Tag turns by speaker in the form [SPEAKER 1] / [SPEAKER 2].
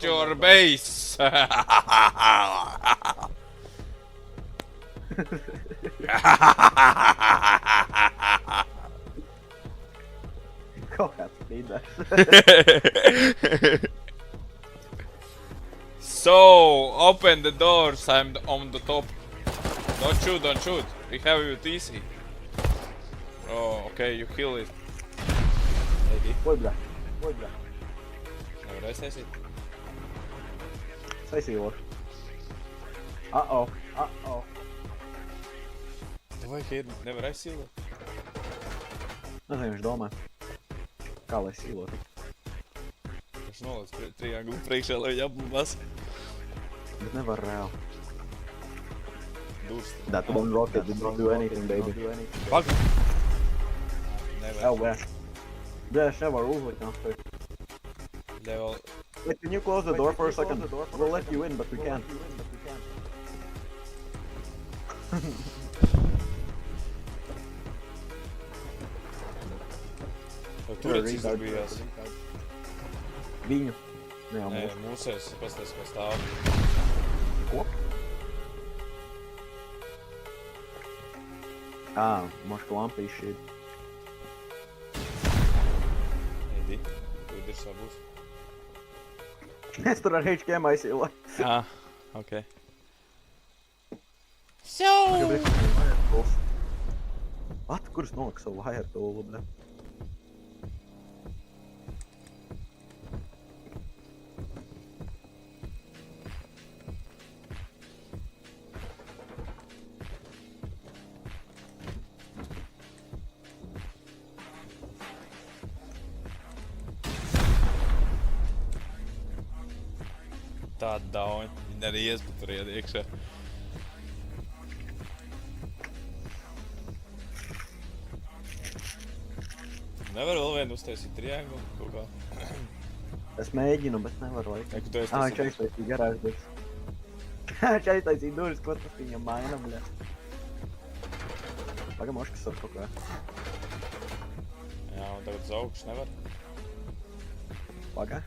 [SPEAKER 1] Your base.
[SPEAKER 2] Kaut kāds līders.
[SPEAKER 1] So, open the doors, I'm on the top. Don't shoot, don't shoot. We have you TC. Oh, okay, you kill it. Maybe.
[SPEAKER 2] Oj, bļa. Oj, bļa.
[SPEAKER 1] Nevarēs taisīt.
[SPEAKER 2] Saisīlo. Uh-oh. Uh-oh.
[SPEAKER 1] Vai ir nevarēs sīlot?
[SPEAKER 2] Nezinu, viņš domā. Kā lai sīlotu?
[SPEAKER 1] Viņš noliec trianglu priekšā, lai viņi apmumās.
[SPEAKER 2] Bet nevar reāli.
[SPEAKER 1] Dūrs.
[SPEAKER 2] That one rocket didn't do anything, baby.
[SPEAKER 1] Pag!
[SPEAKER 2] Oh,
[SPEAKER 1] Nevar.
[SPEAKER 2] bļa. Bļa, es nevaru uzlikt no spēju.
[SPEAKER 1] Level.
[SPEAKER 2] Wait, can you close the door for a second? We'll let you in, but we can't.
[SPEAKER 1] Turēts izarbījās.
[SPEAKER 2] Viņu. Ne jau
[SPEAKER 1] Nē,
[SPEAKER 2] mūsu.
[SPEAKER 1] mūsēs, pastāst, kā stāv.
[SPEAKER 2] Ko? Ah, moška lampīs šeit.
[SPEAKER 1] Edi, tur ir sabūs.
[SPEAKER 2] Es tur ar HKM aizsīlu.
[SPEAKER 1] Ah, okay. So!
[SPEAKER 2] At, kurš nolika savu wire toolu, bļa?
[SPEAKER 1] Tāda dauni. Viņi arī iespēj tur iet iekšā. Nevar vēl vienu uztaisīt trianglu kaut kā.
[SPEAKER 2] Es mēģinu, bet nevaru laikam.
[SPEAKER 1] Eku tu esi
[SPEAKER 2] Ah, viņš aiztaisīja garāžu durvis. Viņš aiztaisīja durvis, ko tas viņam maina, bļa. Paga moškas var kaut kā.
[SPEAKER 1] Jā, un tagad uz augšu nevar.
[SPEAKER 2] Paga.